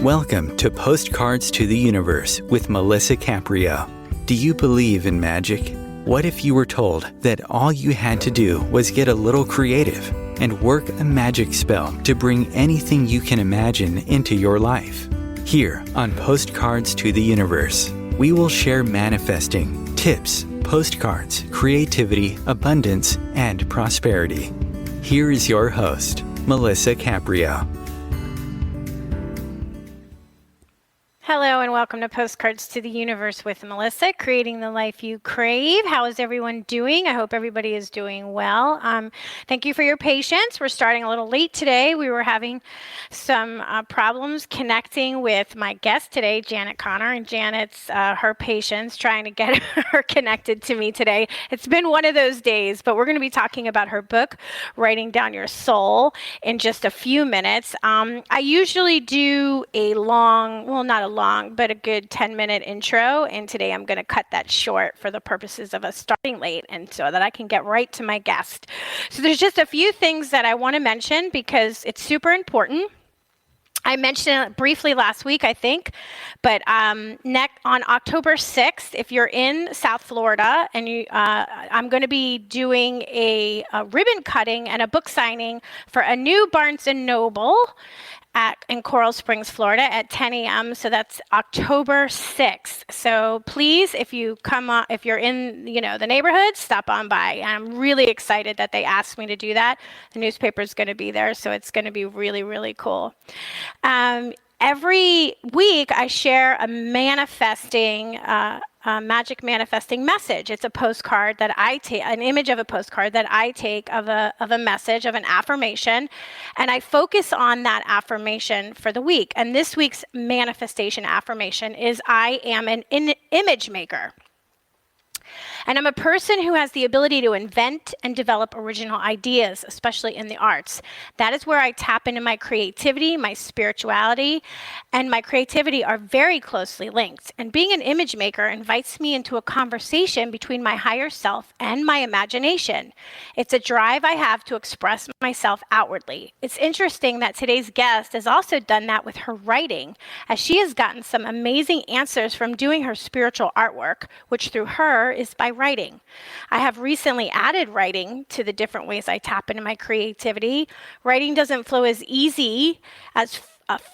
Welcome to Postcards to the Universe with Melisa Caprio. Do you believe in magic? What if you were told that all you had to do was get a little creative and work a magic spell to bring anything you can imagine into your life? Here on Postcards to the Universe, we will share manifesting, tips, postcards, creativity, abundance, and prosperity. Here is your host, Melisa Caprio. Hello and welcome to Postcards to the Universe with Melisa, creating the life you crave. How is everyone doing? I hope everybody is doing well. Thank you for your patience. We're starting a little late today. We were having some problems connecting with my guest today, Janet Connor, and Janet's her patience trying to get her connected to me today. It's been one of those days, but we're going to be talking about her book, Writing Down Your Soul, in just a few minutes. I usually do a but a good 10-minute intro, and today I'm going to cut that short for the purposes of us starting late and so that I can get right to my guest. So there's just a few things that I want to mention because it's super important. I mentioned it briefly last week, I think, but on October 6th, if you're in South Florida, and I'm going to be doing a ribbon cutting and a book signing for a new Barnes & Noble in Coral Springs, Florida at 10 a.m. So that's October 6th. So please, if you're in, the neighborhood, stop on by. And I'm really excited that they asked me to do that. The newspaper is going to be there, so it's going to be really, really cool. Every week I share a magic manifesting message. It's a postcard that I take, an image of a postcard that I take of a message, of an affirmation, and I focus on that affirmation for the week. And this week's manifestation affirmation is, I am an image maker. And I'm a person who has the ability to invent and develop original ideas, especially in the arts. That is where I tap into my creativity, my spirituality, and my creativity are very closely linked. And being an image maker invites me into a conversation between my higher self and my imagination. It's a drive I have to express myself outwardly. It's interesting that today's guest has also done that with her writing, as she has gotten some amazing answers from doing her spiritual artwork, which through her is by writing. I have recently added writing to the different ways I tap into my creativity. Writing doesn't flow as easy as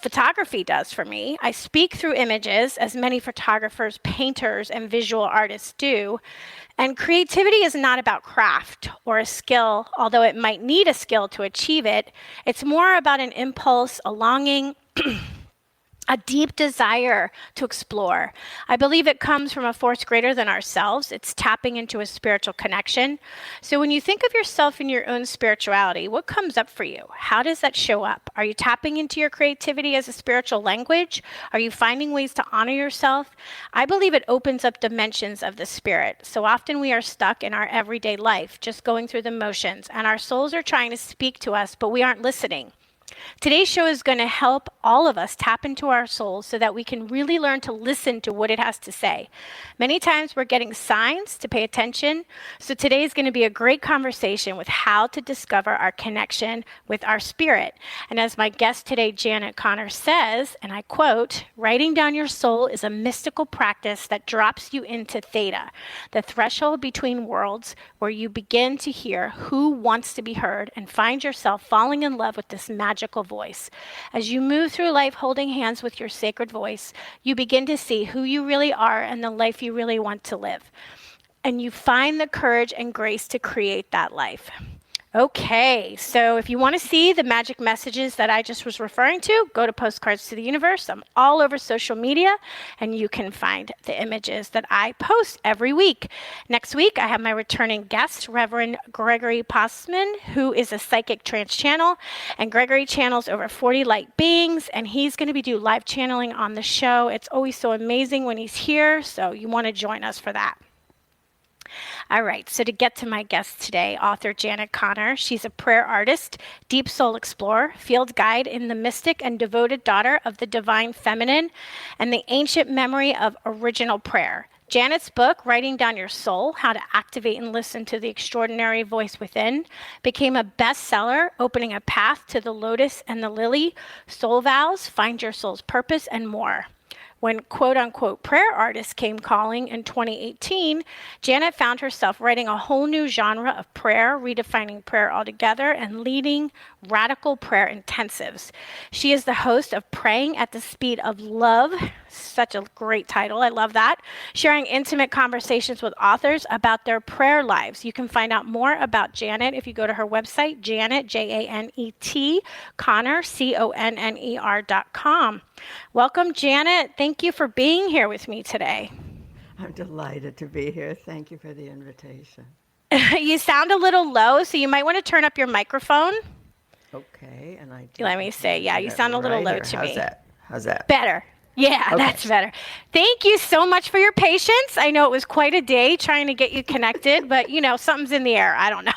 photography does for me. I speak through images, as many photographers, painters, and visual artists do. And creativity is not about craft or a skill, although it might need a skill to achieve it. It's more about an impulse, a longing, a deep desire to explore. I believe it comes from a force greater than ourselves. It's tapping into a spiritual connection. So when you think of yourself in your own spirituality, what comes up for you? How does that show up? Are you tapping into your creativity as a spiritual language? Are you finding ways to honor yourself? I believe it opens up dimensions of the spirit. So often we are stuck in our everyday life, just going through the motions, and our souls are trying to speak to us, but we aren't listening. Today's show is going to help all of us tap into our souls so that we can really learn to listen to what it has to say. Many times we're getting signs to pay attention, so today is going to be a great conversation with how to discover our connection with our spirit. And as my guest today, Janet Connor, says, and I quote, "Writing down your soul is a mystical practice that drops you into theta, the threshold between worlds, where you begin to hear who wants to be heard and find yourself falling in love with this magical voice. As you move through life holding hands with your sacred voice, you begin to see who you really are and the life you really want to live. And you find the courage and grace to create that life." Okay, so if you want to see the magic messages that I just was referring to, go to Postcards to the Universe. I'm all over social media, and you can find the images that I post every week. Next week, I have my returning guest, Reverend Gregory Passman, who is a psychic trance channel, and Gregory channels over 40 light beings, and he's going to be doing live channeling on the show. It's always so amazing when he's here, so you want to join us for that. All right, so to get to my guest today, author Janet Connor. She's a prayer artist, deep soul explorer, field guide in the mystic and devoted daughter of the divine feminine, and the ancient memory of original prayer. Janet's book, Writing Down Your Soul, How to Activate and Listen to the Extraordinary Voice Within, became a bestseller, opening a path to the Lotus and the Lily, Soul Vows, Find Your Soul's Purpose, and more. When quote-unquote prayer artists came calling in 2018, Janet found herself writing a whole new genre of prayer, redefining prayer altogether, and leading radical prayer intensives. She is the host of Praying at the Speed of Love, such a great title, I love that, sharing intimate conversations with authors about their prayer lives. You can find out more about Janet if you go to her website, Janet, Janet, Conner, Conner.com. Welcome, Janet. Thank you for being here with me today. I'm delighted to be here. Thank you for the invitation. You sound a little low, so you might want to turn up your microphone. Okay, and Let me say, yeah, you sound a little low to me. How's that? Better. Yeah, okay. That's better. Thank you so much for your patience. I know it was quite a day trying to get you connected, but something's in the air. I don't know.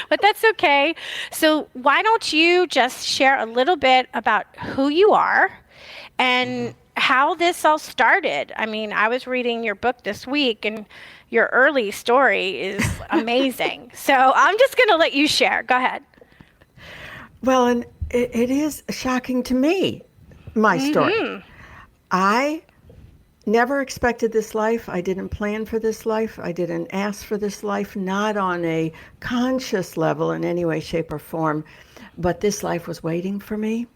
But that's okay. So why don't you just share a little bit about who you are and how this all started? I mean, I was reading your book this week, and your early story is amazing. So I'm just going to let you share. Go ahead. Well, and it is shocking to me, my story. I never expected this life. I didn't plan for this life. I didn't ask for this life, not on a conscious level in any way, shape, or form. But this life was waiting for me.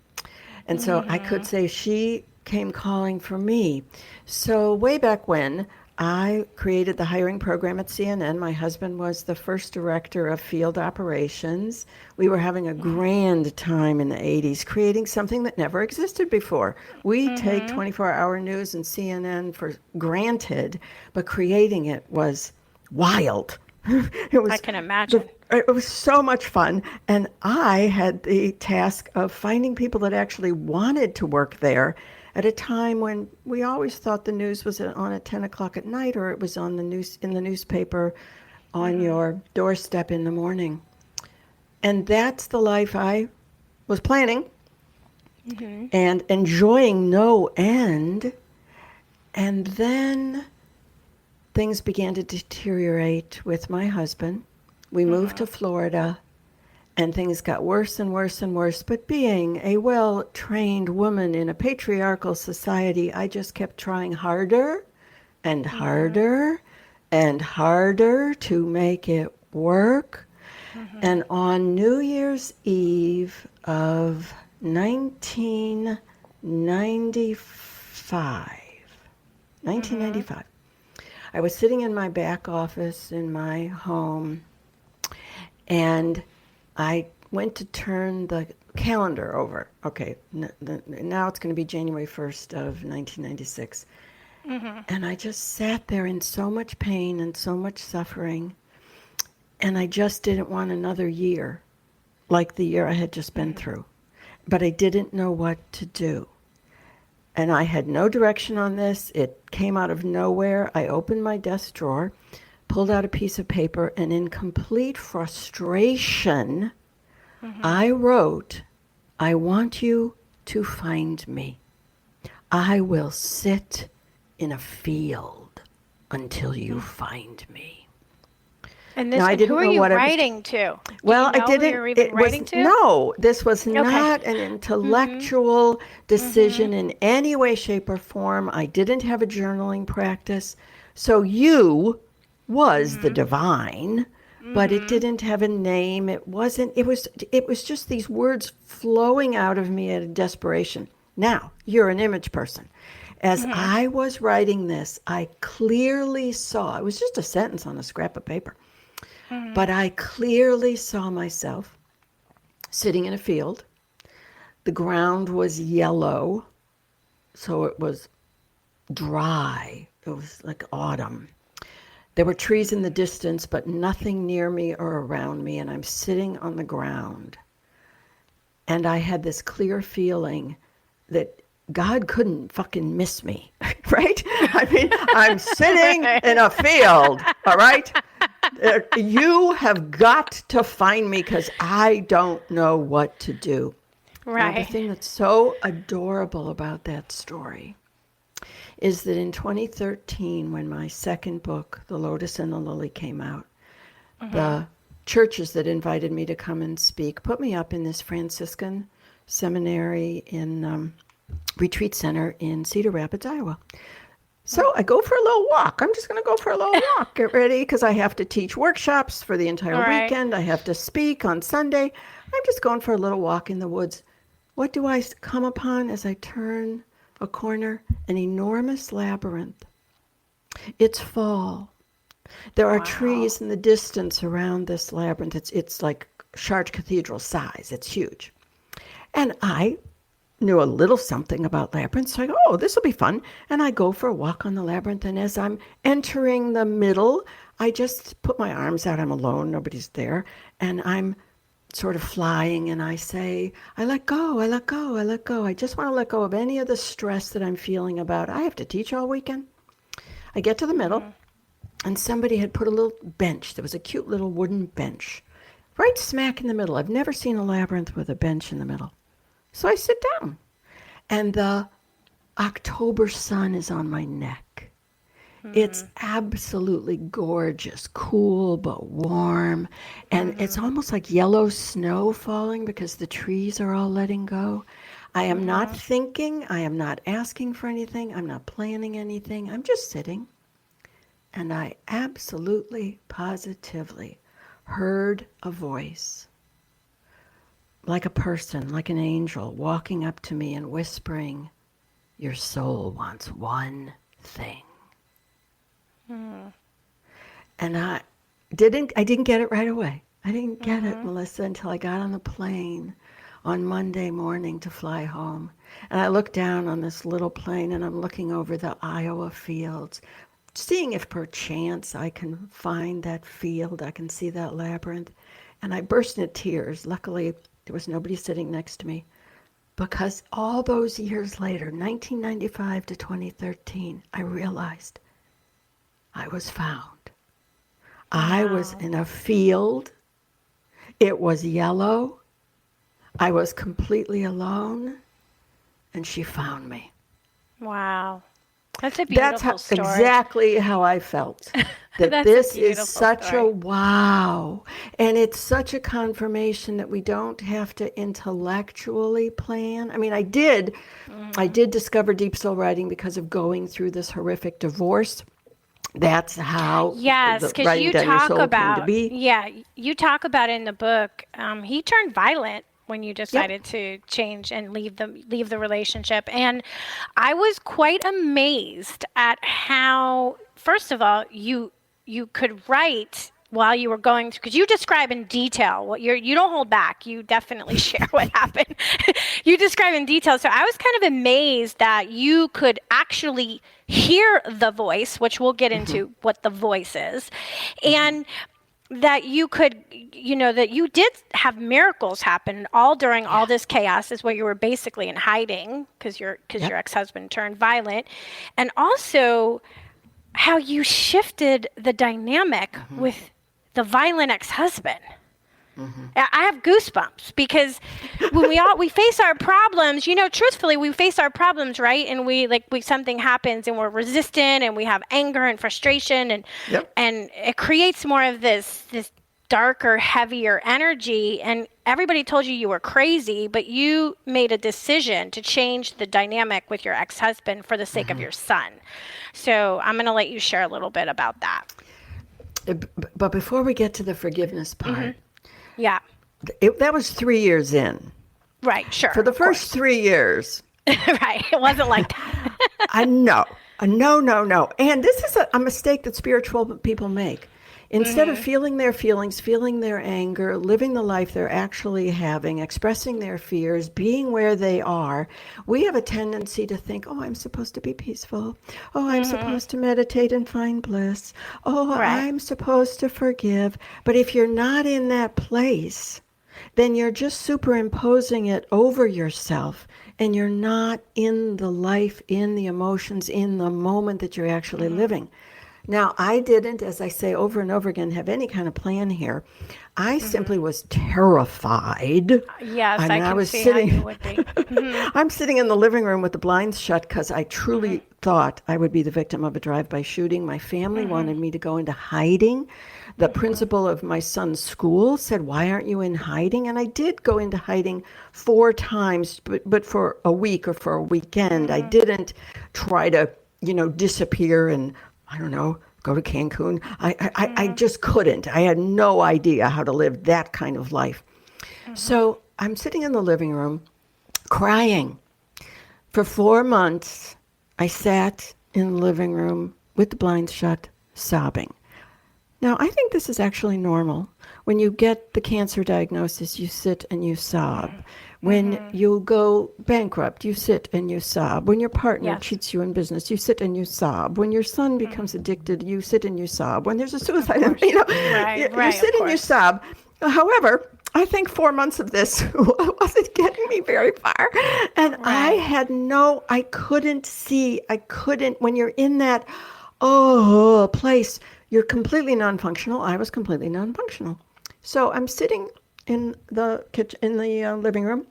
And so I could say she came calling for me. So way back when, I created the hiring program at CNN. My husband was the first director of field operations. We were having a grand time in the 80s, creating something that never existed before. We take 24-hour news and CNN for granted, but creating it was wild. I can imagine. It was so much fun. And I had the task of finding people that actually wanted to work there at a time when we always thought the news was on at 10 o'clock at night, or it was on the news in the newspaper on your doorstep in the morning. And that's the life I was planning and enjoying no end. And then things began to deteriorate with my husband. We moved to Florida, and things got worse and worse and worse. But being a well-trained woman in a patriarchal society, I just kept trying harder and harder and harder to make it work. And on New Year's Eve of 1995, I was sitting in my back office in my home, and I went to turn the calendar over. Okay, now it's going to be January 1st of 1996. And I just sat there in so much pain and so much suffering, and I just didn't want another year like the year I had just been through. But I didn't know what to do. And I had no direction on this. It came out of nowhere. I opened my desk drawer, pulled out a piece of paper, and in complete frustration, I wrote, I want you to find me. I will sit in a field until you find me. And this, and who are you writing to? Well, I didn't. Who you were even writing to? No, this was not an intellectual decision in any way, shape, or form. I didn't have a journaling practice. So you was the divine, but it didn't have a name. It wasn't. It was just these words flowing out of me out of desperation. Now, you're an image person. As I was writing this, I clearly saw, it was just a sentence on a scrap of paper, but I clearly saw myself sitting in a field. The ground was yellow, so it was dry. It was like autumn. There were trees in the distance, but nothing near me or around me, and I'm sitting on the ground. And I had this clear feeling that God couldn't fucking miss me, right? I mean, I'm sitting in a field, all right? You have got to find me because I don't know what to do. Right. Now, the thing that's so adorable about that story is that in 2013, when my second book, The Lotus and The Lily, came out, the churches that invited me to come and speak put me up in this Franciscan seminary in retreat center in Cedar Rapids, Iowa. So I go for a little walk. I'm just going to go for a little walk. Get ready, because I have to teach workshops for the entire weekend. I have to speak on Sunday. I'm just going for a little walk in the woods. What do I come upon as I turn a corner? An enormous labyrinth. It's fall. There are trees in the distance around this labyrinth. It's like Chartres Cathedral size. It's huge. And I knew a little something about labyrinths. So I go, oh, this will be fun. And I go for a walk on the labyrinth. And as I'm entering the middle, I just put my arms out. I'm alone. Nobody's there. And I'm sort of flying. And I say, I let go. I let go. I let go. I just want to let go of any of the stress that I'm feeling about. I have to teach all weekend. I get to the middle. And somebody had put a little bench. There was a cute little wooden bench right smack in the middle. I've never seen a labyrinth with a bench in the middle. So I sit down, and the October sun is on my neck. It's absolutely gorgeous, cool but warm, and it's almost like yellow snow falling because the trees are all letting go. I am not thinking, I am not asking for anything, I'm not planning anything, I'm just sitting. And I absolutely, positively heard a voice, like a person, like an angel, walking up to me and whispering, your soul wants one thing. And I didn't get it right away. I didn't get it, Melissa, until I got on the plane on Monday morning to fly home. And I looked down on this little plane, and I'm looking over the Iowa fields, seeing if perchance I can find that field, I can see that labyrinth. And I burst into tears. Luckily, there was nobody sitting next to me, because all those years later, 1995 to 2013, I realized I was found. I was in a field. It was yellow. I was completely alone, and she found me. Wow. That's a beautiful story. Exactly how I felt. That this is such a wow. And it's such a confirmation that we don't have to intellectually plan. I mean, I did discover deep soul writing because of going through this horrific divorce. That's how yes, because you talk about you talk about in the book. He turned violent when you decided to change and leave the relationship. And I was quite amazed at how, first of all, you could write while you were going through, because you describe in detail what you don't hold back. You definitely share what happened. You describe in detail. So I was kind of amazed that you could actually hear the voice, which we'll get into what the voice is, and that you could, that you did have miracles happen all during all this chaos, is what you were basically in hiding because your ex-husband turned violent, and also how you shifted the dynamic with the violent ex-husband. I have goosebumps because when we face our problems, truthfully, we face our problems, right? And something happens and we're resistant and we have anger and frustration and it creates more of this darker, heavier energy. And everybody told you were crazy, but you made a decision to change the dynamic with your ex-husband for the sake of your son. So I'm going to let you share a little bit about that. But before we get to the forgiveness part, yeah, that was 3 years in. Right, sure. For the first 3 years. Right, it wasn't like that. No. And this is a mistake that spiritual people make. Instead of feeling their feelings, feeling their anger, living the life they're actually having, expressing their fears, being where they are, we have a tendency to think, oh, I'm supposed to be peaceful. Oh, I'm supposed to meditate and find bliss. Oh, I'm supposed to forgive. But if you're not in that place, then you're just superimposing it over yourself, and you're not in the life, in the emotions, in the moment that you're actually living. Now, I didn't, as I say over and over again, have any kind of plan here. I simply was terrified. Yes, I can see how you would be. I'm sitting in the living room with the blinds shut because I truly thought I would be the victim of a drive-by shooting. My family wanted me to go into hiding. The principal of my son's school said, "Why aren't you in hiding?" And I did go into hiding 4 times, but for a week or for a weekend. I didn't try to, disappear and, I don't know, go to Cancun. I just couldn't. I had no idea how to live that kind of life. So I'm sitting in the living room crying. For 4 months, I sat in the living room with the blinds shut, sobbing. Now, I think this is actually normal. When you get the cancer diagnosis, you sit and you sob. When you go bankrupt, you sit and you sob. When your partner cheats you in business, you sit and you sob. When your son becomes addicted, you sit and you sob. When there's a suicide, you sit and you sob. However, I think 4 months of this wasn't getting me very far. And I couldn't, when you're in that, place, you're completely non-functional. I was completely non-functional. So I'm sitting in the kitchen, in the living room,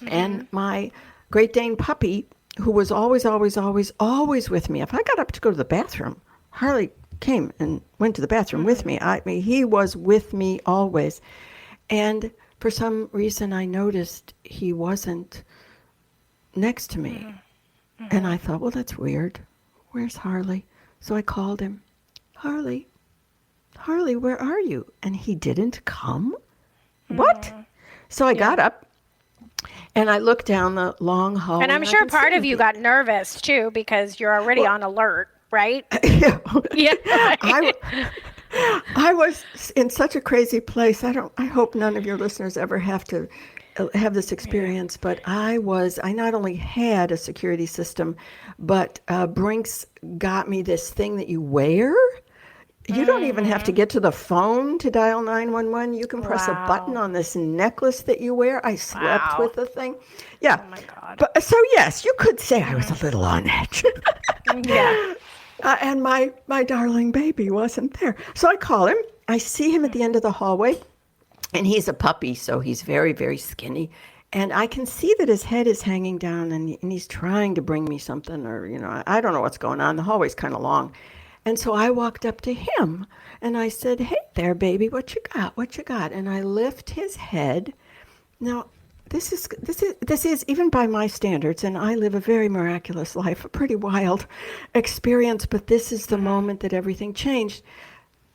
and my Great Dane puppy, who was always with me. If I got up to go to the bathroom, Harley came and went to the bathroom with me. He was with me always. And for some reason, I noticed he wasn't next to me. And I thought, well, that's weird. Where's Harley? So I called him. Harley, where are you? And he didn't come? What? So I got up and I looked down the long hall. And I'm sure part of you got nervous too, because you're already on alert, right? Yeah. I was in such a crazy place. I hope none of your listeners ever have to have this experience, but I not only had a security system, but Brinks got me this thing that you wear. You don't even have to get to the phone to dial 911. You can press a button on this necklace that you wear. I slept with the thing. Yeah. Oh my God. But, so yes, you could say I was a little on edge. Yeah. And my darling baby wasn't there. So I call him. I see him at the end of the hallway. And he's a puppy, so he's very, very skinny. And I can see that his head is hanging down, and he's trying to bring me something, or, I don't know what's going on. The hallway's kind of long. And so I walked up to him, and I said, "Hey there, baby, what you got? And I lift his head. Now, this is, even by my standards, and I live a very miraculous life, a pretty wild experience, but this is the moment that everything changed.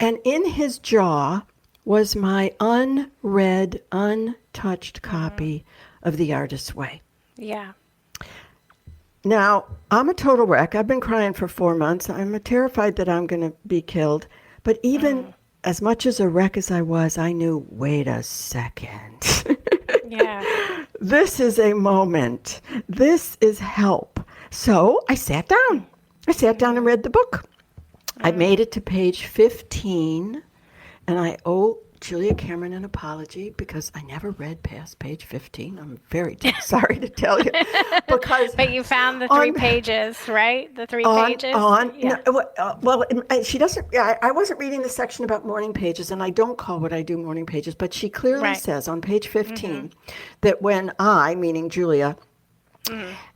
And in his jaw was my unread, untouched copy of The Artist's Way. Yeah. Now, I'm a total wreck. I've been crying for 4 months. I'm terrified that I'm going to be killed. But even as much as a wreck as I was, I knew, wait a second. Yeah. This is a moment. This is help. So I sat down. And read the book. I made it to page 15. And I owe Julia Cameron an apology because I never read past page 15. I'm very sorry to tell you. But you found the 3 pages, right? The 3 pages? Yeah. Well, she doesn't, I wasn't reading the section about morning pages, and I don't call what I do morning pages, but she clearly says on page 15 that when I, meaning Julia,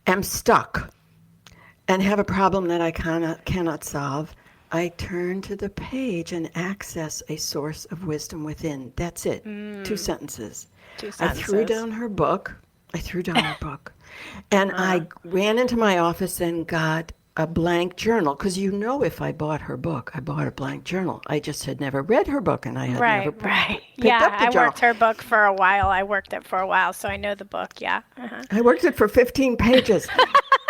am stuck and have a problem that I cannot solve, I turn to the page and access a source of wisdom within. That's it. 2 sentences. I threw down her book. And I ran into my office and got a blank journal. Because if I bought her book, I bought a blank journal. I just had never read her book, and I had never picked up the journal. I worked her book for a while. I worked it for a while, so I know the book, yeah. I worked it for 15 pages.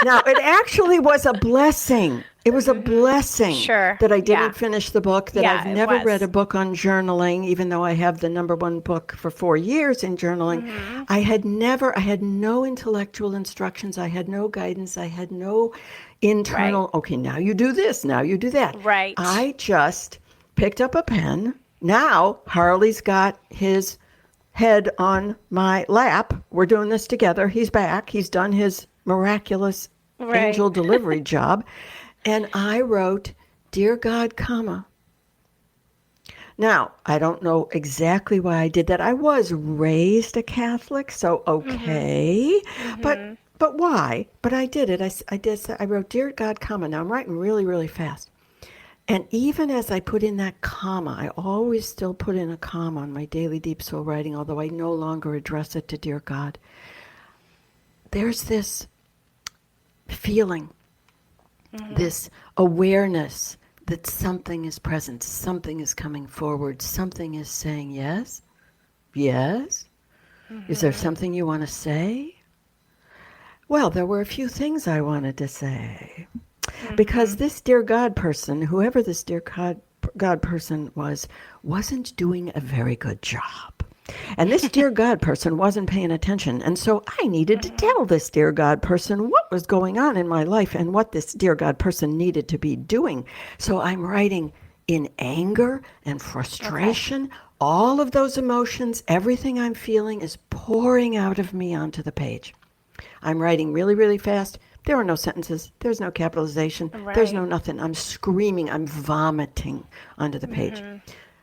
Now, it actually was a blessing. It was a blessing that I didn't finish the book, that I've never read a book on journaling, even though I have the #1 book for 4 years in journaling. I had no intellectual instructions. I had no guidance. I had no internal, okay, now you do this, now you do that. Right. I just picked up a pen. Now Harley's got his head on my lap. We're doing this together. He's back. He's done his miraculous angel delivery job. And I wrote, "Dear God, comma." Now, I don't know exactly why I did that. I was raised a Catholic, so okay. But But why? But I did it. I wrote, Dear God, comma. Now I'm writing really, really fast. And even as I put in that comma, I always still put in a comma on my daily deep soul writing, although I no longer address it to Dear God. There's this feeling, this awareness that something is present, something is coming forward, something is saying yes, yes. Is there something you want to say? Well, there were a few things I wanted to say. Because this Dear God person, whoever this Dear God person was, wasn't doing a very good job. And this Dear God person wasn't paying attention. And so I needed to tell this Dear God person what was going on in my life and what this Dear God person needed to be doing. So I'm writing in anger and frustration. All of those emotions, everything I'm feeling is pouring out of me onto the page. I'm writing really, really fast. There are no sentences. There's no capitalization. Right. There's no nothing. I'm screaming. I'm vomiting onto the page.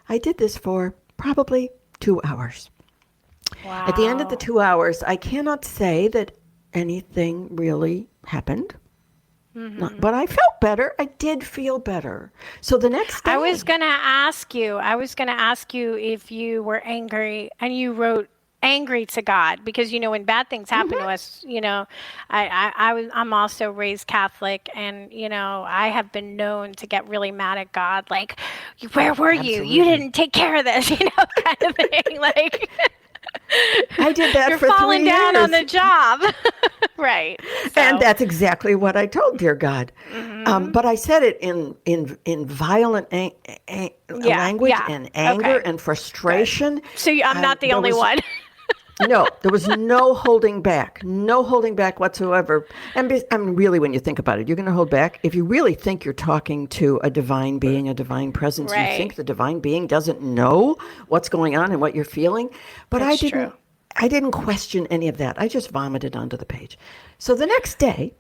I did this for probably 2 hours. Wow. At the end of the 2 hours, I cannot say that anything really happened. But I felt better. I did feel better. So the next day, I was going to ask you if you were angry, and you wrote angry to God, because when bad things happen to us, I'm also raised Catholic, and I have been known to get really mad at God, like, where were you? You didn't take care of this, kind of thing. Like, I did that you're for 3 years. You're falling down on the job. Right. So. And that's exactly what I told Dear God. But I said it in violent language and anger and frustration. Good. So I'm not the only one. No, there was no holding back whatsoever. And really, when you think about it, you're going to hold back. If you really think you're talking to a divine being, a divine presence, you think the divine being doesn't know what's going on and what you're feeling. But That's I didn't. True. I didn't question any of that. I just vomited onto the page. So the next day,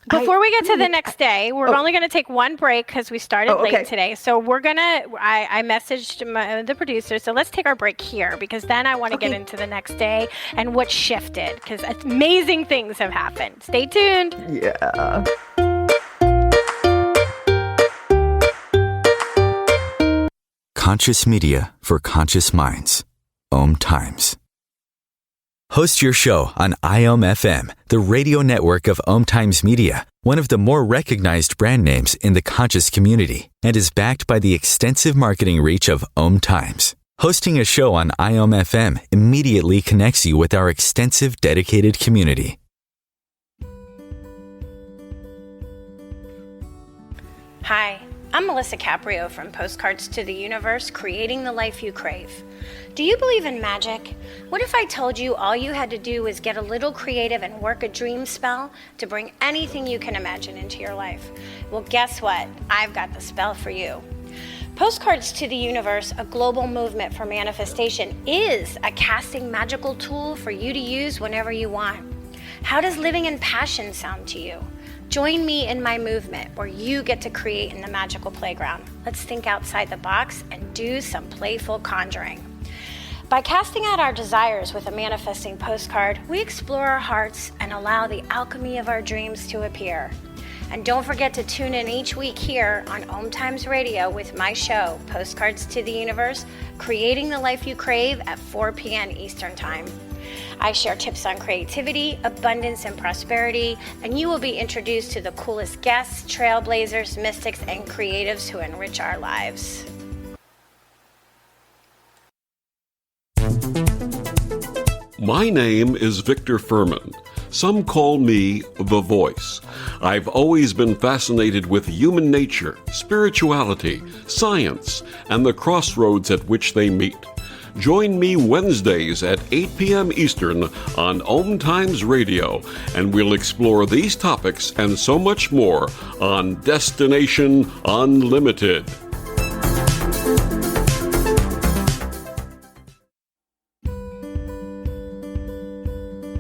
before we get to the next day, we're only going to take one break because we started late today. So we're going to, I messaged the producer, so let's take our break here, because then I want to get into the next day and what shifted, because amazing things have happened. Stay tuned. Yeah. Conscious media for conscious minds. OMTimes. Host your show on IOM-FM, the radio network of OMTimes Media, one of the more recognized brand names in the conscious community, and is backed by the extensive marketing reach of OMTimes. Hosting a show on IOM-FM immediately connects you with our extensive dedicated community. Hi, I'm Melisa Caprio from Postcards to the Universe, creating the life you crave. Do you believe in magic? What if I told you all you had to do was get a little creative and work a dream spell to bring anything you can imagine into your life? Well, guess what? I've got the spell for you. Postcards to the Universe, a global movement for manifestation, is a casting magical tool for you to use whenever you want. How does living in passion sound to you? Join me in my movement where you get to create in the magical playground. Let's think outside the box and do some playful conjuring. By casting out our desires with a manifesting postcard, we explore our hearts and allow the alchemy of our dreams to appear. And don't forget to tune in each week here on OMTimes Radio with my show, Postcards to the Universe, creating the life you crave at 4 p.m. Eastern Time. I share tips on creativity, abundance, and prosperity, and you will be introduced to the coolest guests, trailblazers, mystics, and creatives who enrich our lives. My name is Victor Furman. Some call me The Voice. I've always been fascinated with human nature, spirituality, science, and the crossroads at which they meet. Join me Wednesdays at 8 p.m. Eastern on OMTimes Radio, and we'll explore these topics and so much more on Destination Unlimited.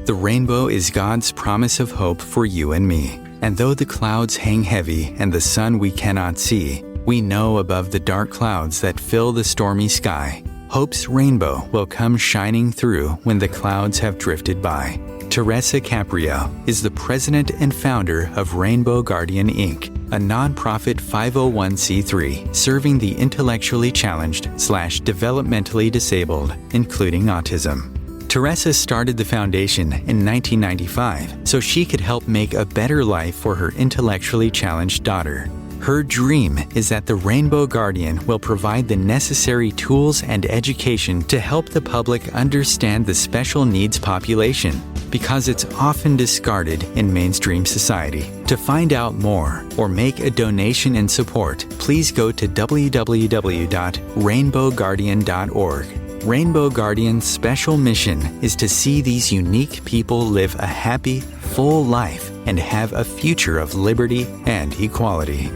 The rainbow is God's promise of hope for you and me. And though the clouds hang heavy and the sun we cannot see, we know above the dark clouds that fill the stormy sky, hope's rainbow will come shining through when the clouds have drifted by. To Teresa Caprio is the president and founder of Rainbow Guardian Inc., a nonprofit 501c3 serving the intellectually challenged/developmentally disabled, including autism. Teresa started the foundation in 1995 so she could help make a better life for her intellectually challenged daughter. Her dream is that the Rainbow Guardian will provide the necessary tools and education to help the public understand the special needs population, because it's often discarded in mainstream society. To find out more or make a donation in support, please go to www.rainbowguardian.org. Rainbow Guardian's special mission is to see these unique people live a happy, full life and have a future of liberty and equality.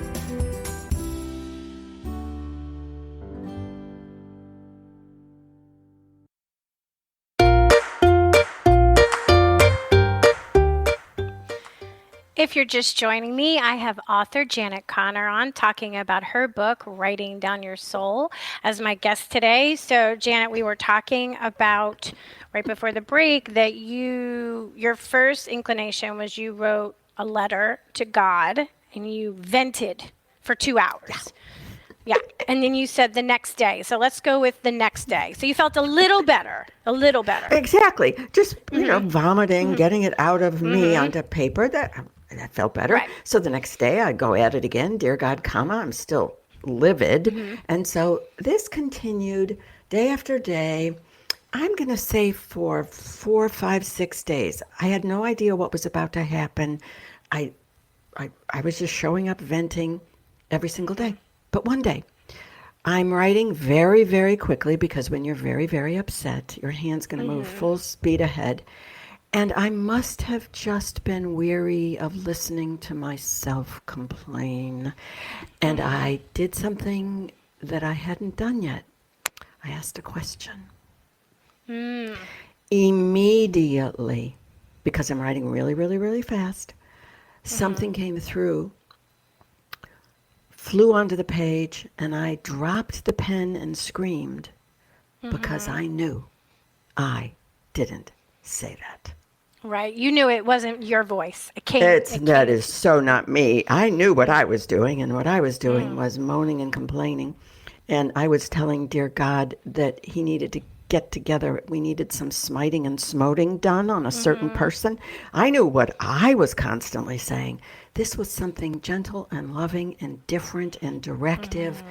If you're just joining me, I have author Janet Connor on talking about her book, Writing Down Your Soul, as my guest today. So, Janet, we were talking about, right before the break, that your first inclination was you wrote a letter to God and you vented for 2 hours. Yeah. And then you said the next day. So let's go with the next day. So you felt a little better. Exactly. Just, vomiting, getting it out of me onto paper. That felt better. Right. So the next day I go at it again. Dear God, I'm still livid. And so this continued day after day. I'm going to say for 4, 5, 6 days. I had no idea what was about to happen. I was just showing up, venting every single day. But one day, I'm writing very, very quickly, because when you're very, very upset, your hand's going to move full speed ahead. And I must have just been weary of listening to myself complain. And I did something that I hadn't done yet. I asked a question. Immediately, because I'm writing really, really, really fast, something came through, flew onto the page, and I dropped the pen and screamed because I knew I didn't say that. Right. You knew it wasn't your voice. That is so not me. I knew what I was doing, and what I was doing was moaning and complaining. And I was telling dear God that he needed to get together. We needed some smiting and smoting done on a certain person. I knew what I was constantly saying. This was something gentle and loving and different and directive.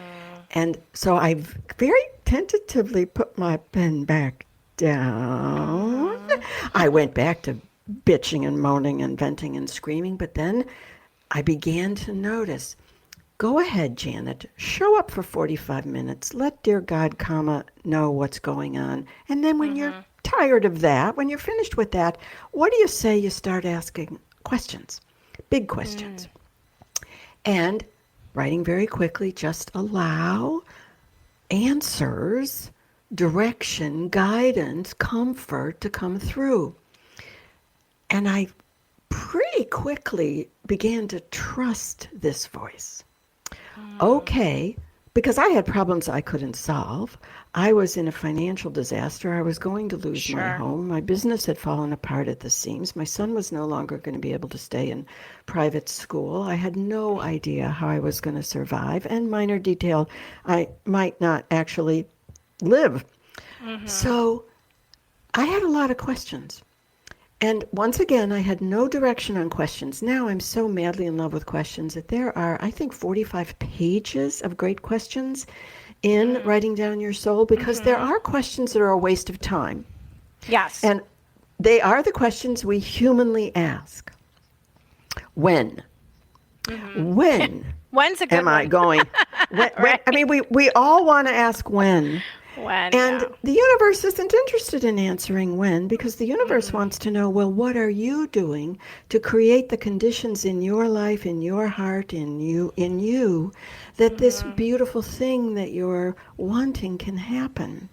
And so I very tentatively put my pen back down. I went back to bitching and moaning and venting and screaming, but then I began to notice, go ahead, Janet, show up for 45 minutes. Let dear God, know what's going on. And then when you're tired of that, when you're finished with that, what do you say you start asking questions, big questions? And writing very quickly, just allow answers, direction, guidance, comfort to come through. And I pretty quickly began to trust this voice. Okay, because I had problems I couldn't solve. I was in a financial disaster. I was going to lose my home. My business had fallen apart at the seams. My son was no longer going to be able to stay in private school. I had no idea how I was going to survive. And minor detail, I might not actually live. So I had a lot of questions. And once again, I had no direction on questions. Now I'm so madly in love with questions that there are, I think, 45 pages of great questions in Writing Down Your Soul, because there are questions that are a waste of time. Yes. And they are the questions we humanly ask. When? When? When's a good am I going? When, I mean, we all want to ask when. And the universe isn't interested in answering when, because the universe wants to know, well, what are you doing to create the conditions in your life, in your heart, in you, that this beautiful thing that you're wanting can happen.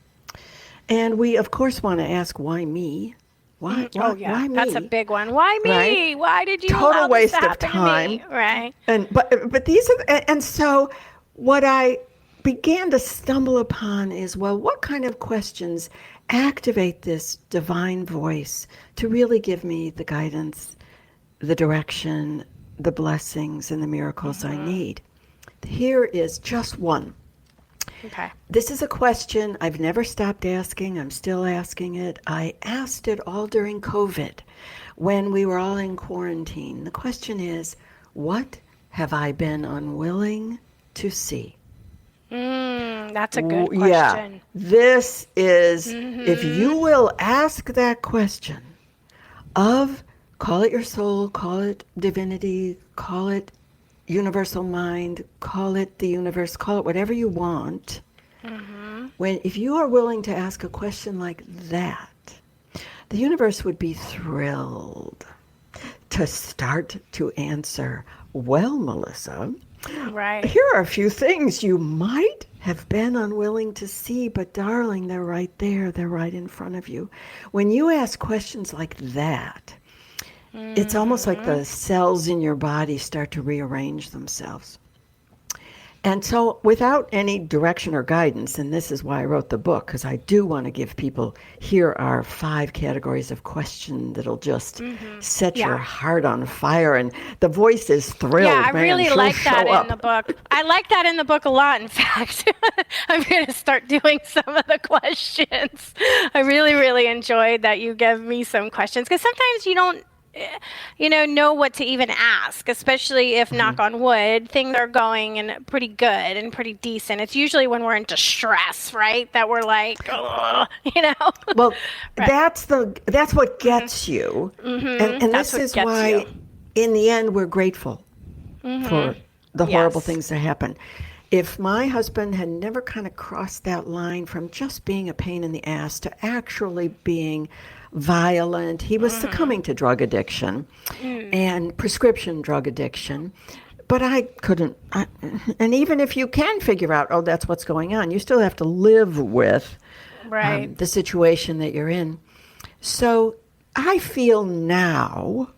And we, of course, want to ask, why me? Why me? That's a big one. Why me? Right? Why did you Total allow this waste to of happen time. to me? Right. But these are, and so what I began to stumble upon is, well, what kind of questions activate this divine voice to really give me the guidance, the direction, the blessings, and the miracles I need? Here is just one. Okay. This is a question I've never stopped asking. I'm still asking it. I asked it all during COVID when we were all in quarantine. The question is, what have I been unwilling to see? That's a good question. Yeah, this is, if you will ask that question of, call it your soul, call it divinity, call it universal mind, call it the universe, call it whatever you want. If you are willing to ask a question like that, the universe would be thrilled to start to answer, well, Melissa, Right. here are a few things you might have been unwilling to see, but darling, they're right there. They're right in front of you. When you ask questions like that, it's almost like the cells in your body start to rearrange themselves. And so without any direction or guidance, and this is why I wrote the book, because I do want to give people, here are 5 categories of question that'll just set your heart on fire. And the voice is thrilled. Yeah, I man, really like that show up. in the book. I like that in the book a lot, in fact. I'm going to start doing some of the questions. I really, really enjoyed that you gave me some questions, because sometimes you don't know what to even ask, especially if, knock on wood, things are going and pretty good and pretty decent. It's usually when we're in distress, right, that we're like, ugh, Well, Right. that's what gets you. And That's this what is gets why, you. in the end, we're grateful for the horrible Yes. things that happen. If my husband had never kind of crossed that line from just being a pain in the ass to actually being violent, he was succumbing to drug addiction and prescription drug addiction. But I couldn't, and even if you can figure out, oh, that's what's going on, you still have to live with Right. the situation that you're in. So I feel now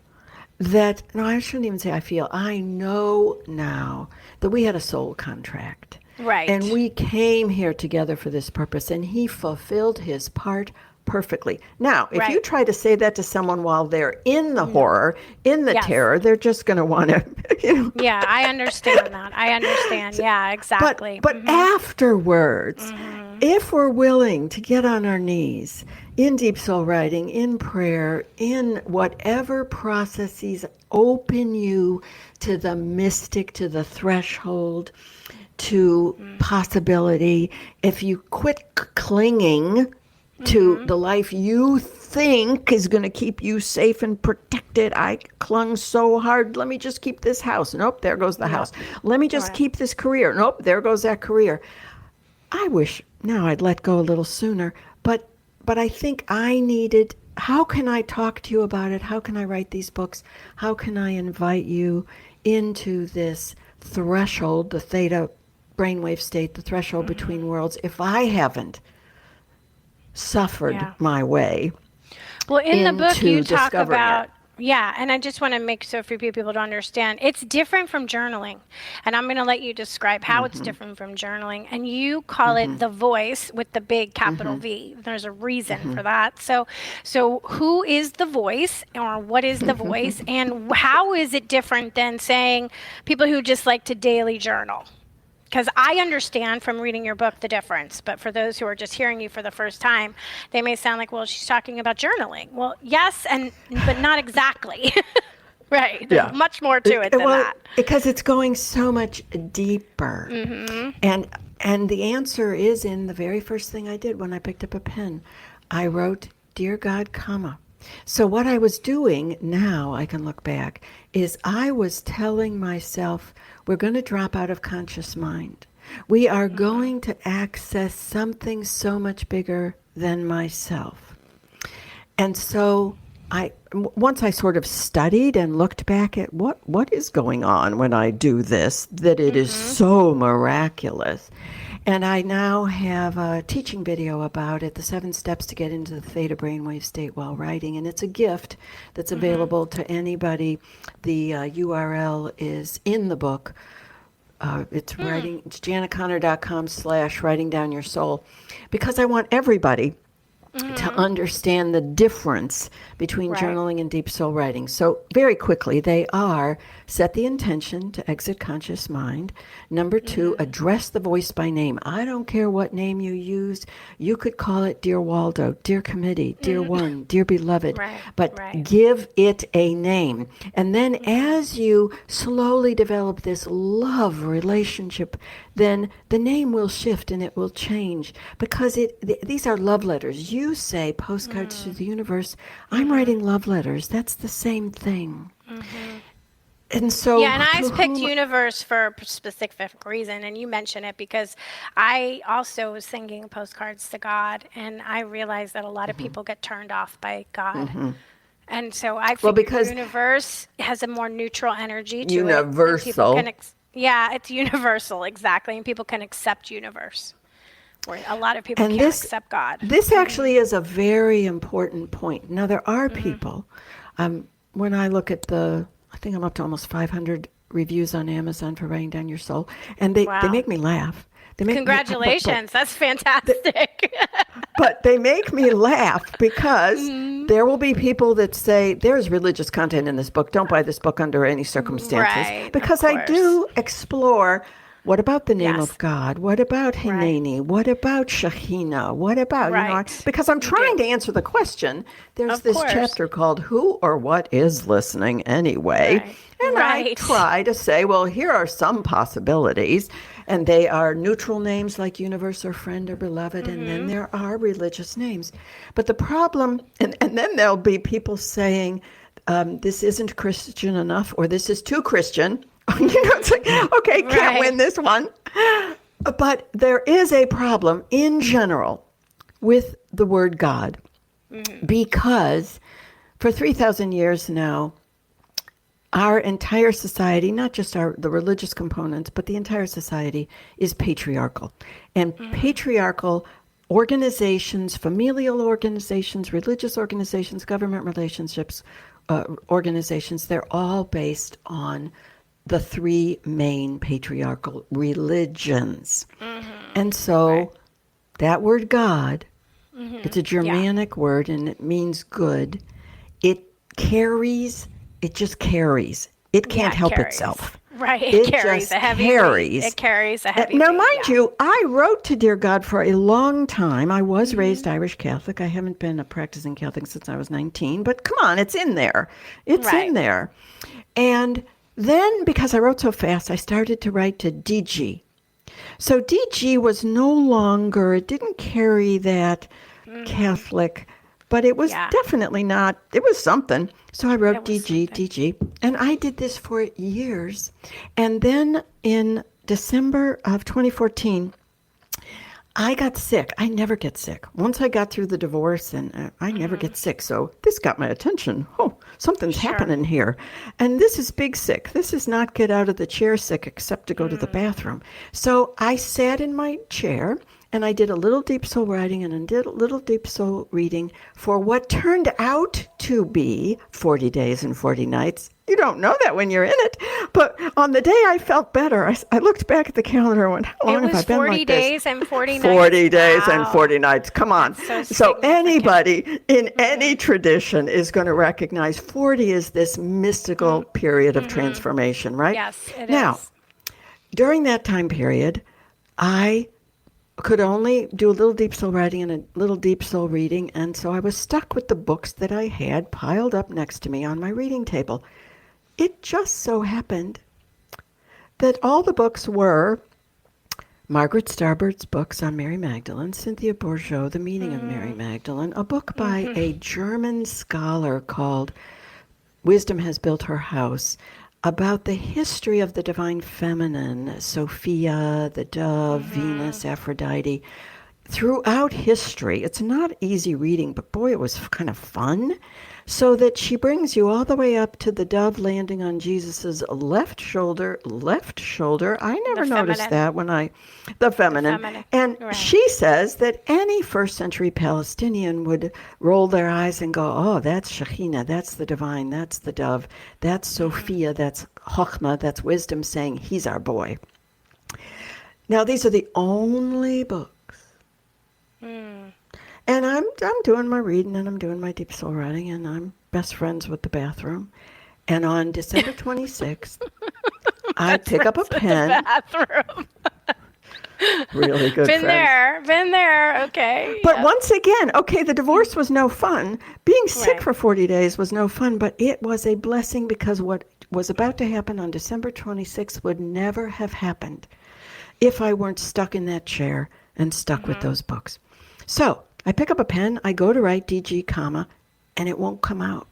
that, no, I shouldn't even say I feel, I know now that we had a soul contract. Right. And we came here together for this purpose, and he fulfilled his part perfectly. Now, if you Right. try to say that to someone while they're in the horror, in the Yes. terror, they're just going to want to, Yeah, I understand that. I understand. Yeah, exactly. But afterwards, if we're willing to get on our knees in deep soul writing, in prayer, in whatever processes open you to the mystic, to the threshold, to possibility, if you quit clinging to the life you think is going to keep you safe and protected. I clung so hard. Let me just keep this house. Nope, there goes the house. Let me just keep this career. Nope, there goes that career. I wish now I'd let go a little sooner, but I think I needed, how can I talk to you about it? How can I write these books? How can I invite you into this threshold, the theta brainwave state, the threshold between worlds, if I haven't suffered my way. Well, in the book, you talk discovering about, it. and I just want to make so for people to understand, it's different from journaling. And I'm going to let you describe how it's different from journaling. And you call it the voice with the big capital V. There's a reason for that. So who is the voice, or what is the voice, and how is it different than saying people who just like to daily journal? Because I understand from reading your book the difference, but for those who are just hearing you for the first time, they may sound like, well, she's talking about journaling. Well, yes, but not exactly. Right. There's much more to it than that. Because it's going so much deeper. And the answer is in the very first thing I did when I picked up a pen. I wrote, Dear God, comma. So what I was doing, now I can look back, is I was telling myself, we're going to drop out of conscious mind. We are going to access something so much bigger than myself. And so once I sort of studied and looked back at what is going on when I do this, that it is so miraculous. And I now have a teaching video about it, the 7 steps to get into the theta brainwave state while writing. And it's a gift that's available to anybody. The URL is in the book. It's writing. It's janetconnor.com/writing down your soul, because I want everybody to understand the difference between journaling and deep soul writing. So very quickly, they are: set the intention to exit conscious mind. Number 2, address the voice by name. I don't care what name you use. You could call it Dear Waldo, Dear Committee, Dear One, Dear Beloved, but give it a name. And then as you slowly develop this love relationship, then the name will shift and it will change, because these are love letters. You say postcards to the universe. I'm writing love letters. That's the same thing. And so, and I picked universe for a specific reason, and you mentioned it because I also was singing postcards to God, and I realized that a lot of people get turned off by God. And so I figured because universe has a more neutral energy to universal. It. It's universal, exactly, and people can accept universe, where a lot of people can't accept God. This actually is a very important point. Now, there are people, when I look at I think I'm up to almost 500 reviews on Amazon for Writing Down Your Soul, and they make me laugh. Congratulations, that's fantastic. But they make me laugh because there will be people that say, there's religious content in this book. Don't buy this book under any circumstances. Because I do explore, what about the name of God? What about Hineni? What about Shekhinah? What about, because I'm trying to answer the question. There's this chapter called Who or What is Listening Anyway? And I try to say, well, here are some possibilities. And they are neutral names like universe or friend or beloved. And then there are religious names. But the problem, and then there'll be people saying, this isn't Christian enough, or this is too Christian. It's like, okay, can't win this one. But there is a problem in general with the word God, because for 3,000 years now, our entire society, not just the religious components, but the entire society is patriarchal. And patriarchal organizations, familial organizations, religious organizations, government relationships, organizations, they're all based on the 3 main patriarchal religions. And so that word God, it's a Germanic word, and it means good. It just carries. It can't help itself. It carries a heavy weight. It carries a heavy weight. Now, mind you, I wrote to Dear God for a long time. I was raised Irish Catholic. I haven't been a practicing Catholic since I was 19. But come on, it's in there. It's in there. And then, because I wrote so fast, I started to write to DG. So DG was no longer, it didn't carry that Catholic, but it was definitely not, it was something. So I wrote DG, and I did this for years. And then in December of 2014, I got sick. I never get sick. Once I got through the divorce, and I never get sick. So this got my attention. Oh, something's happening here. And this is big sick. This is not get out of the chair sick except to go to the bathroom. So I sat in my chair, and I did a little deep soul writing and did a little deep soul reading for what turned out to be 40 days and 40 nights. You don't know that when you're in it. But on the day I felt better, I looked back at the calendar and went, how long have I been like this? 40 days and 40 nights. 40 days and 40 nights. Come on. So anybody in any tradition is going to recognize 40 is this mystical period of transformation, right? Yes, it is. Now, during that time period, I could only do a little deep soul writing and a little deep soul reading. And so I was stuck with the books that I had piled up next to me on my reading table. It just so happened that all the books were Margaret Starbird's books on Mary Magdalene, Cynthia Bourgeault, The Meaning of Mary Magdalene, a book by a German scholar called Wisdom Has Built Her House, about the history of the divine feminine, Sophia, the dove, Venus, Aphrodite. Throughout history, it's not easy reading, but boy, it was kind of fun. So that she brings you all the way up to the dove landing on Jesus's left shoulder. I never noticed that when the feminine. And she says that any first century Palestinian would roll their eyes and go, oh, that's Shekhinah, that's the divine, that's the dove, that's Sophia, that's Chokhmah, that's wisdom saying he's our boy. Now, these are the only books. And I'm doing my reading and I'm doing my deep soul writing and I'm best friends with the bathroom. And on December 26th, I pick up a pen. Bathroom. Really good friends. Been there. Okay. But once again, okay, the divorce was no fun. Being sick Right. for 40 days was no fun, but it was a blessing because what was about to happen on December 26th would never have happened if I weren't stuck in that chair and stuck with those books. So I pick up a pen, I go to write DG, comma, and it won't come out.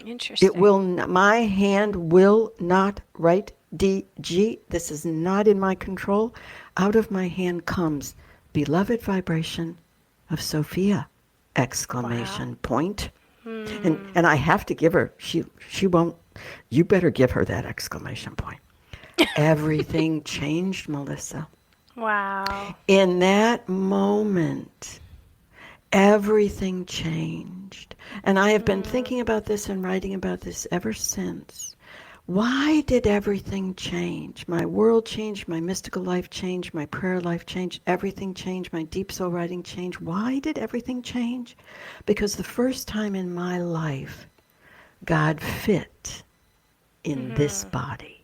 Interesting. It will. My hand will not write DG. This is not in my control. Out of my hand comes beloved vibration of Sophia! Exclamation point. And I have to give her. She won't. You better give her that exclamation point. Everything changed, Melissa. Wow. In that moment, everything changed. And I have been thinking about this and writing about this ever since. Why did everything change? My world changed, my mystical life changed, my prayer life changed, everything changed, my deep soul writing changed. Why did everything change? Because the first time in my life, God fit in this body,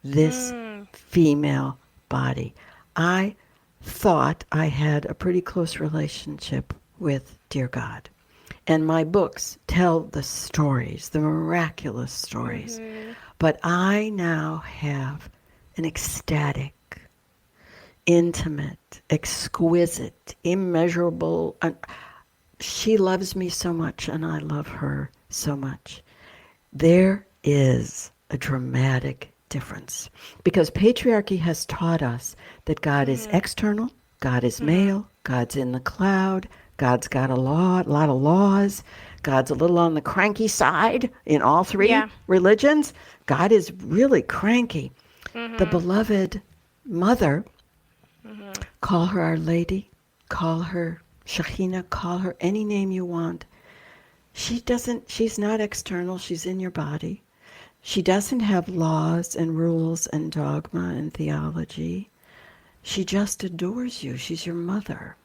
this female body. I thought I had a pretty close relationship with dear God. And my books tell the stories, the miraculous stories. But I now have an ecstatic, intimate, exquisite, immeasurable. She loves me so much, and I love her so much. There is a dramatic difference because patriarchy has taught us that God is external, God is male, God's in the cloud, God's got a lot of laws, God's a little on the cranky side in all three religions. God is really cranky. The beloved mother, call her Our Lady, call her Shekhinah, call her any name you want. She's not external, she's in your body. She doesn't have laws and rules and dogma and theology. She just adores you. She's your mother.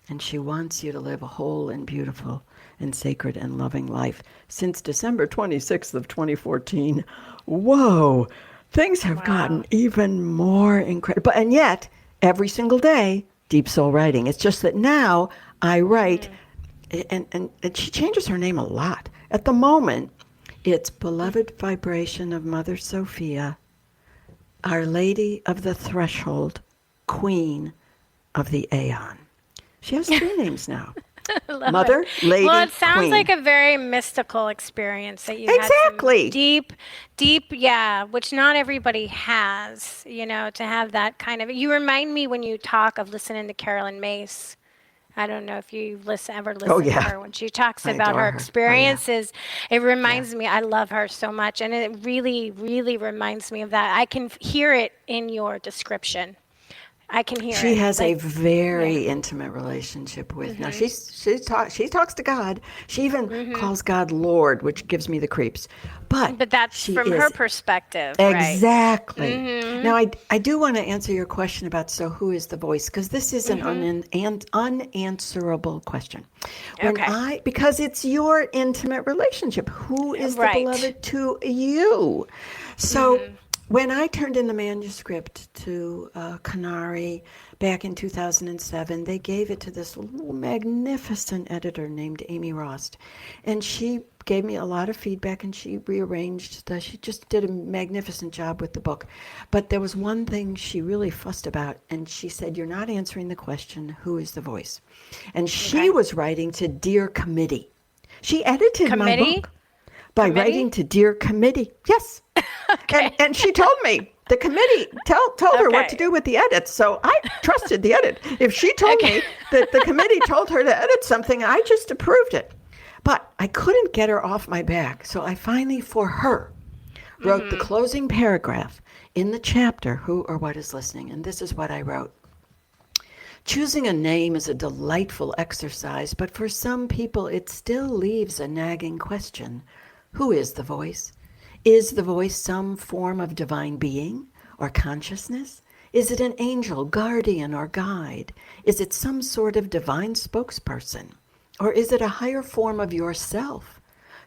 And she wants you to live a whole and beautiful and sacred and loving life. Since December 26th of 2014, whoa, things have gotten even more incredible. And yet, every single day, deep soul writing. It's just that now I write, and she changes her name a lot. At the moment, it's Beloved Vibration of Mother Sophia, Our Lady of the Threshold, Queen of the Aeon. She has three names now. Mother, Lady, Well, it sounds Queen. like a very mystical experience that you Exactly. had. Deep, which not everybody has, to have that kind of. You remind me when you talk of listening to Carolyn Mace. I don't know if you ever listen to her when she talks about adore her her. experiences. It reminds me, I love her so much. And it really, really reminds me of that. I can hear it in your description. I can hear it. She has a very intimate relationship with. Now she talks to God. She even calls God Lord, which gives me the creeps. But that's from her perspective, right? Exactly. Now I do want to answer your question about who is the voice, because this is an unanswerable question. Because it's your intimate relationship. Who is the beloved to you? So. When I turned in the manuscript to Canary back in 2007, they gave it to this magnificent editor named Amy Rost. And she gave me a lot of feedback and she rearranged. She just did a magnificent job with the book. But there was one thing she really fussed about, and she said, "You're not answering the question, who is the voice?" And she was writing to Dear Committee. She edited my book by writing to Dear Committee. Yes. And she told me, the committee told her what to do with the edits. So I trusted the edit. If she told me that the committee told her to edit something, I just approved it. But I couldn't get her off my back. So I finally, for her, wrote the closing paragraph in the chapter, Who or What is Listening. And this is what I wrote. Choosing a name is a delightful exercise, but for some people it still leaves a nagging question. Who is the voice? Is the voice some form of divine being or consciousness? Is it an angel, guardian, or guide? Is it some sort of divine spokesperson? Or is it a higher form of yourself,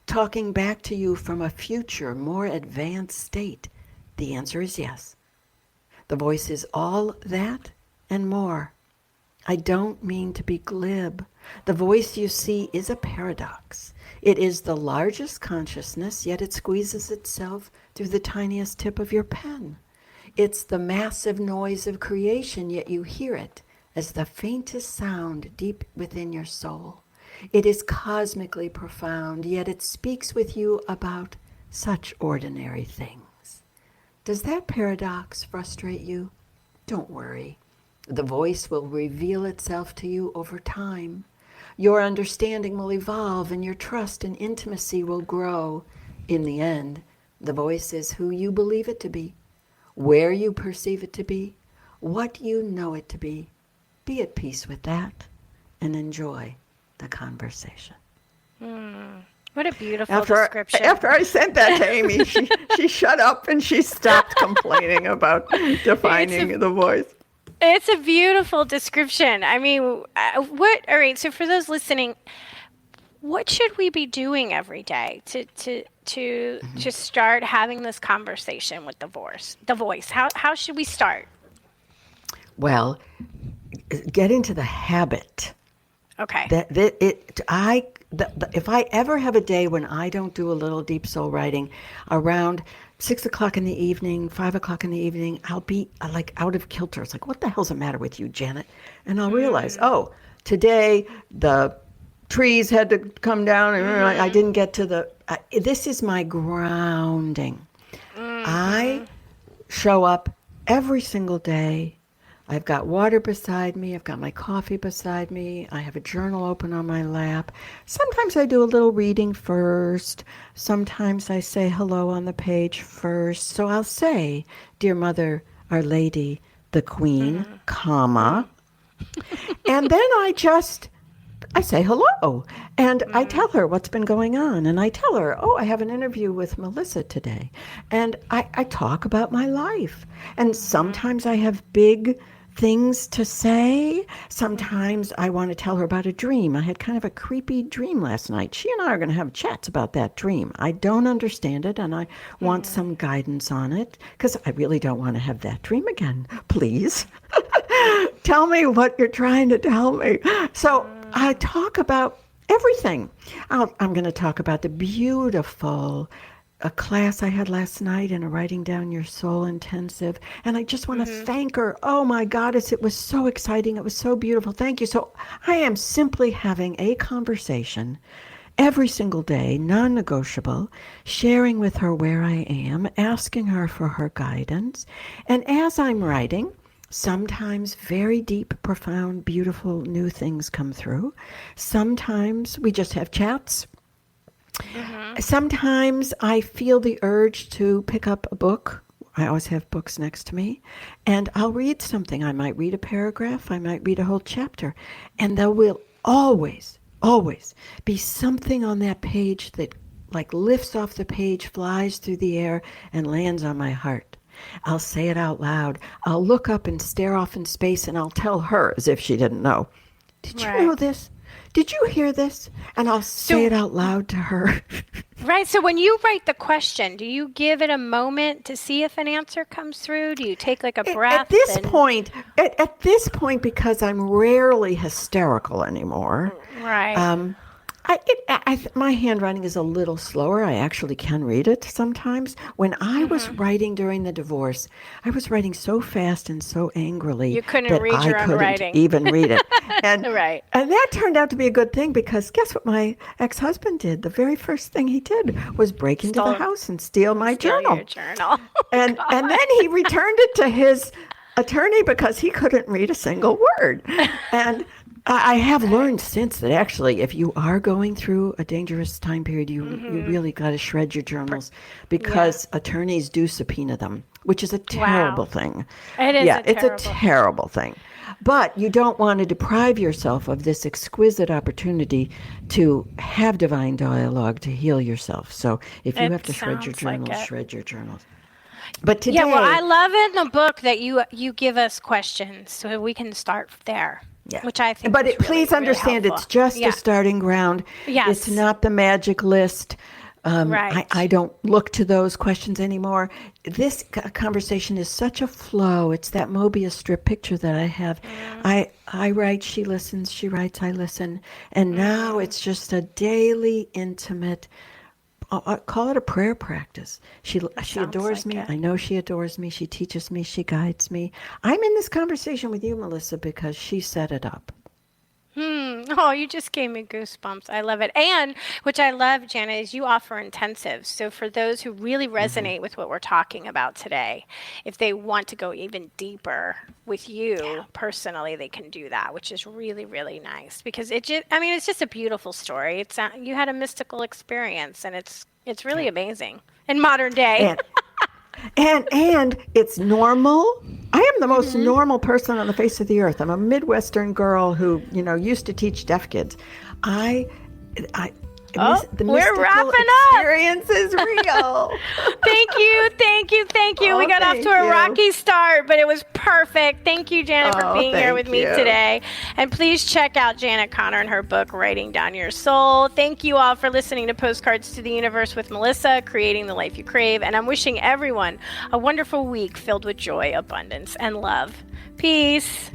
talking back to you from a future, more advanced state? The answer is yes. The voice is all that and more. I don't mean to be glib. The voice you see is a paradox. It is the largest consciousness, yet it squeezes itself through the tiniest tip of your pen. It's the massive noise of creation, yet you hear it as the faintest sound deep within your soul. It is cosmically profound, yet it speaks with you about such ordinary things. Does that paradox frustrate you? Don't worry. The voice will reveal itself to you over time. Your understanding will evolve and your trust and intimacy will grow. In the end, the voice is who you believe it to be, where you perceive it to be, what you know it to be. Be at peace with that and enjoy the conversation. What a beautiful description. After I sent that to Amy, she shut up and she stopped complaining about defining the voice. It's a beautiful description. I mean, all right, so for those listening, what should we be doing every day to start having this conversation with the voice? How should we start? Well, get into the habit. Okay. If I ever have a day when I don't do a little deep soul writing around 6 o'clock in the evening, 5 o'clock in the evening, I'll be like out of kilter. It's like, what the hell's the matter with you, Janet? And I'll realize, today the trees had to come down and I didn't get to this is my grounding. I show up every single day. I've got water beside me. I've got my coffee beside me. I have a journal open on my lap. Sometimes I do a little reading first. Sometimes I say hello on the page first. So I'll say, Dear Mother, Our Lady, the Queen, comma. And then I say hello. And I tell her what's been going on. And I tell her, I have an interview with Melisa today. And I talk about my life. And sometimes I have big things to say. Sometimes I want to tell her about a dream. I had kind of a creepy dream last night. She and I are going to have chats about that dream. I don't understand it, and I want some guidance on it, because I really don't want to have that dream again. Please. Tell me what you're trying to tell me. So I talk about everything. I'm going to talk about the beautiful a class I had last night in a Writing Down Your Soul intensive. And I just want to thank her. Oh my goddess, it was so exciting. It was so beautiful. Thank you. So I am simply having a conversation every single day, non-negotiable, sharing with her where I am, asking her for her guidance. And as I'm writing, sometimes very deep, profound, beautiful new things come through. Sometimes we just have chats. Sometimes I feel the urge to pick up a book. I always have books next to me. And I'll read something. I might read a paragraph. I might read a whole chapter. And there will always be something on that page that like lifts off the page, flies through the air, and lands on my heart. I'll say it out loud. I'll look up and stare off in space, and I'll tell her as if she didn't know. Did you know this? Did you hear this? And I'll say it out loud to her. Right. So when you write the question, do you give it a moment to see if an answer comes through? Do you take like a breath? At this point, because I'm rarely hysterical anymore. Right. My handwriting is a little slower. I actually can read it sometimes. When I was writing during the divorce, I was writing so fast and so angrily you couldn't that read your I own couldn't writing. even read it. And, right. And that turned out to be a good thing, because guess what my ex-husband did? The very first thing he did was break into the house and steal my journal. Your journal. And then he returned it to his attorney because he couldn't read a single word. And I have learned since that actually, if you are going through a dangerous time period, you really got to shred your journals, because attorneys do subpoena them, which is a terrible thing. It is it's a terrible thing. But you don't want to deprive yourself of this exquisite opportunity to have divine dialogue, to heal yourself. So if you have to shred your journals, shred your journals. But today, Yeah, well, I love in the book that you give us questions so we can start there. yeah. Which I think But is really, please understand, really it's just helpful. a starting ground. Yes. It's not the magic list. Right. I don't look to those questions anymore. This conversation is such a flow. It's that Mobius strip picture that I have. I write, she listens, she writes, I listen. And now it's just a daily, intimate, I call it a prayer practice. She adores me. I know she adores me. She teaches me. She guides me. I'm in this conversation with you, Melisa, because she set it up. Oh, you just gave me goosebumps. I love it. And which I love, Janet, is you offer intensives. So for those who really resonate with what we're talking about today, if they want to go even deeper with you personally, they can do that, which is really, really nice because it's just a beautiful story. It's you had a mystical experience, and it's really amazing in modern day. And it's normal. I am the most normal person on the face of the earth. I'm a Midwestern girl who, used to teach deaf kids. The we're wrapping experience is real. Thank you. Oh, We got off to a rocky start, but it was perfect. Thank you, Janet, for being here with me today. And please check out Janet Connor and her book, Writing Down Your Soul. Thank you all for listening to Postcards to the Universe with Melisa, Creating the Life You Crave. And I'm wishing everyone a wonderful week filled with joy, abundance, and love. Peace.